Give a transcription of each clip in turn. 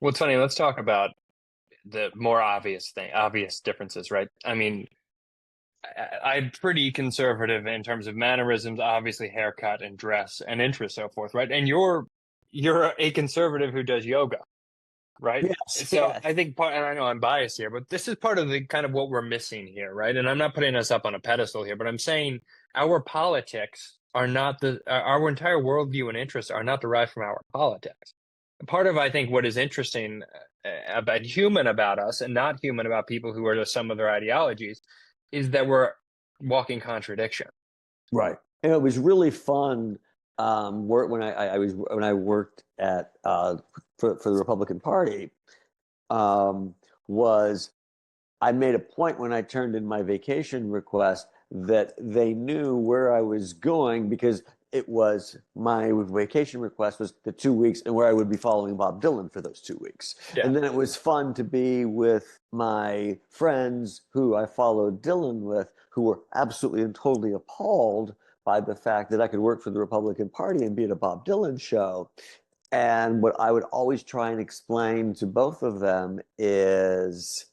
Well, it's funny. Let's talk about the more obvious differences, right? I mean, I'm pretty conservative in terms of mannerisms, obviously haircut and dress and interest, so forth, right? And you're a conservative who does yoga, right? Yes, So yes. I think part, and I know I'm biased here, but this is part of the kind of what we're missing here, right? And I'm not putting us up on a pedestal here, but I'm saying our politics are not our entire worldview and interests are not derived from our politics. Part of, I think, what is interesting about human about us and not human about people who are just some of their ideologies is that we're walking contradiction. Right. And it was really fun work when I worked at for the Republican Party um, was I made a point when I turned in my vacation request that they knew where I was going because it was my vacation request was the 2 weeks and where I would be following Bob Dylan for those 2 weeks. Yeah. And then it was fun to be with my friends who I followed Dylan with, who were absolutely and totally appalled by the fact that I could work for the Republican Party and be at a Bob Dylan show. And what I would always try and explain to both of them is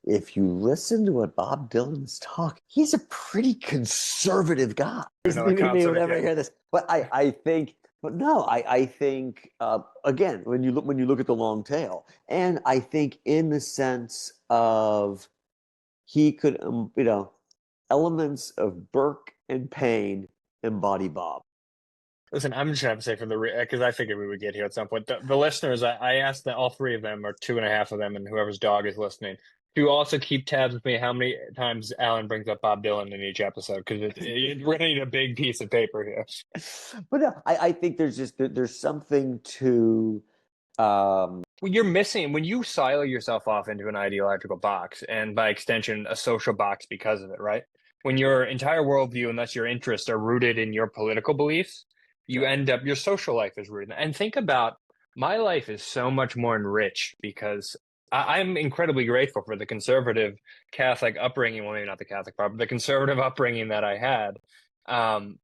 if you listen to what Bob Dylan's talk, he's a pretty conservative guy. Another You would concept. never Yeah. hear this, but I think, but no, I think again when you look at the long tail, and I think in the sense of he could elements of Burke and Payne embody Bob. Listen, I'm just gonna have to say for the because I figured we would get here at some point. The listeners, I asked that all three of them, or two and a half of them, and whoever's dog is listening, to also keep tabs with me how many times Alan brings up Bob Dylan in each episode because we're gonna need a big piece of paper here. But no, I think there's something to Well, you're missing when you silo yourself off into an ideological box, and by extension, a social box because of it, right? When your entire worldview and thus your interests are rooted in your political beliefs, you right. end up your social life is rooted. And think about my life is so much more enriched because I'm incredibly grateful for the conservative Catholic upbringing. Well, maybe not the Catholic part, but the conservative upbringing that I had,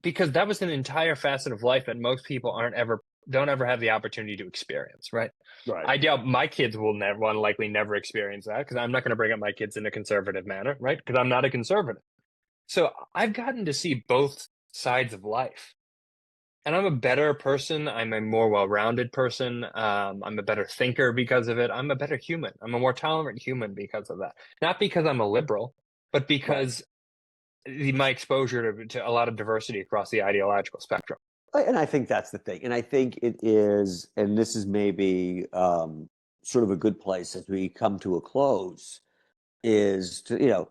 because that was an entire facet of life that most people aren't ever don't ever have the opportunity to experience, right? Right. I doubt my kids will never, one likely never experience that because I'm not going to bring up my kids in a conservative manner, right? Because I'm not a conservative. So I've gotten to see both sides of life. And I'm a better person. I'm a more well-rounded person. I'm a better thinker because of it. I'm a better human. I'm a more tolerant human because of that. Not because I'm a liberal, but Right. because my exposure to a lot of diversity across the ideological spectrum. And I think that's the thing. And I think it is, and this is maybe sort of a good place as we come to a close, is to,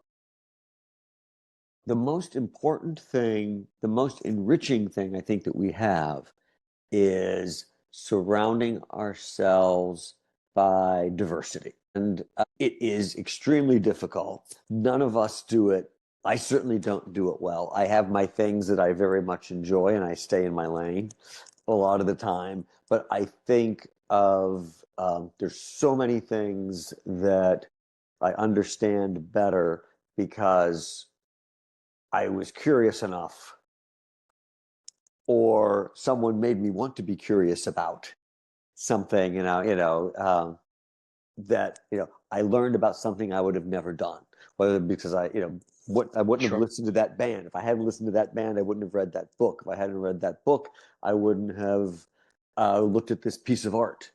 the most important thing, the most enriching thing I think that we have is surrounding ourselves by diversity. And it is extremely difficult. None of us do it. I certainly don't do it well. I have my things that I very much enjoy and I stay in my lane a lot of the time. But I think of there's so many things that I understand better because I was curious enough or someone made me want to be curious about something, that, I learned about something I would have never done, whether because I wouldn't have Sure. listened to that band. If I hadn't listened to that band, I wouldn't have read that book. If I hadn't read that book, I wouldn't have looked at this piece of art.